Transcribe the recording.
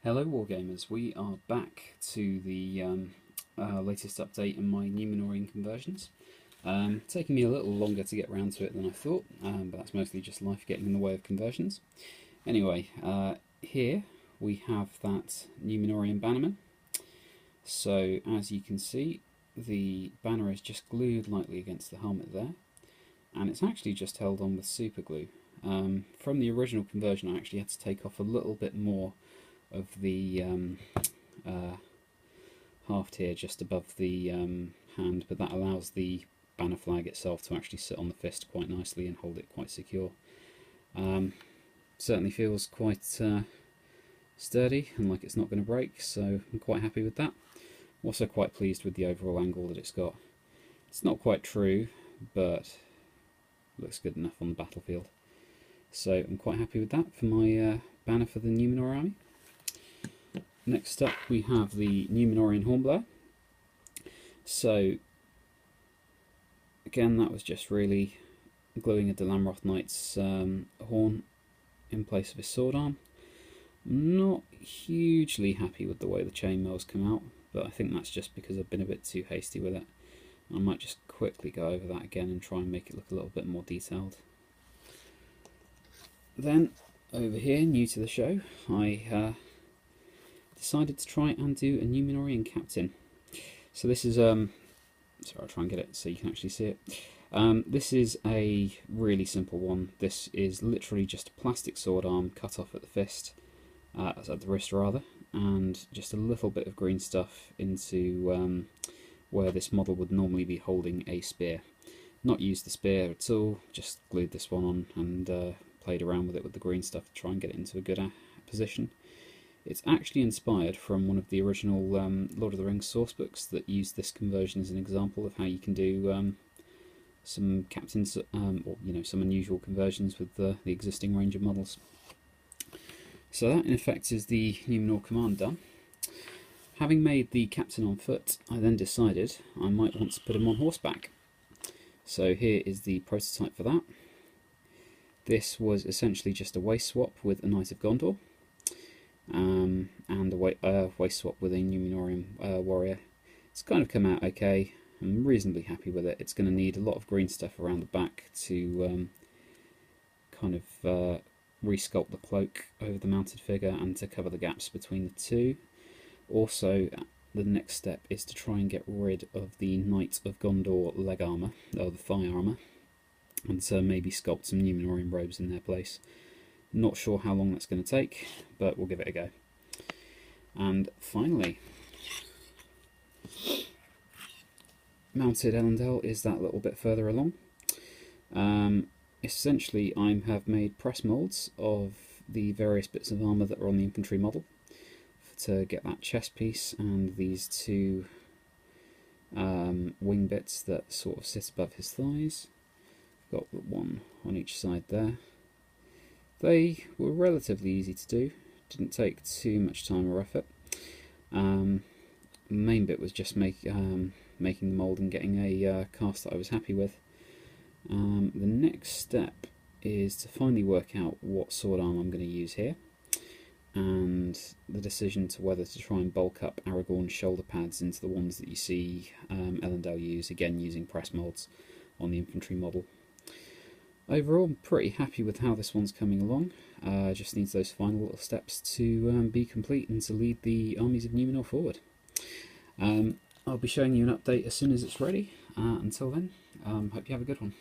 Hello Wargamers, we are back to the latest update in my Numenorian conversions. Taking me a little longer to get around to it than I thought, but that's mostly just life getting in the way of conversions. Anyway, here we have that Numenorian bannerman. So as you can see, the banner is just glued lightly against the helmet there, and it's actually just held on with super glue. From the original conversion I actually had to take off a little bit more of the haft here just above the hand, but that allows the banner flag itself to actually sit on the fist quite nicely and hold it quite secure. Certainly feels quite sturdy and like it's not going to break, so I'm quite happy with that. I'm also quite pleased with the overall angle that it's got. It's not quite true, but looks good enough on the battlefield. So I'm quite happy with that for my banner for the Numenor army. Next up we have the Numenorian hornblower. So again, that was just really gluing a Delamroth Knight's horn in place of his sword arm. Not hugely happy with the way the chainmail's come out, but I think that's just because I've been a bit too hasty with it. I might just quickly go over that again and try and make it look a little bit more detailed. Then over here, new to the show, I decided to try and do a Numenorian captain. So this is sorry, I'll try and get it so you can actually see it. This is a really simple one. This is literally just a plastic sword arm cut off at the fist, at the wrist rather, and just a little bit of green stuff into where this model would normally be holding a spear. Not used the spear at all, just glued this one on and played around with it with the green stuff to try and get it into a good position. It's actually inspired from one of the original Lord of the Rings source books that used this conversion as an example of how you can do some captains, or some unusual conversions with the existing range of models. So that in effect is the Numenor command done. Having made the captain on foot, I then decided I might want to put him on horseback. So here is the prototype for that. This was essentially just a waist swap with a Knight of Gondor. And a waist swap with a Numenorian warrior. It's kind of come out okay. I'm reasonably happy with it. It's going to need a lot of green stuff around the back to kind of resculpt the cloak over the mounted figure and to cover the gaps between the two. Also, the next step is to try and get rid of the Knight of Gondor leg armour, or the thigh armour, and to maybe sculpt some Numenorian robes in their place. Not sure how long that's going to take, but we'll give it a go. And finally, mounted Elendil is that little bit further along. Essentially, I have made press moulds of the various bits of armour that are on the infantry model to get that chest piece and these two wing bits that sort of sit above his thighs. Got one on each side there. They were relatively easy to do, didn't take too much time or effort. The main bit was just making the mould and getting a cast that I was happy with. The next step is to finally work out what sword arm I'm going to use here, and the decision to whether to try and bulk up Aragorn's shoulder pads into the ones that you see Elendil use, again using press moulds on the infantry model. Overall, I'm pretty happy with how this one's coming along. Just needs those final little steps to be complete and to lead the armies of Numenor forward. I'll be showing you an update as soon as it's ready. Until then, hope you have a good one.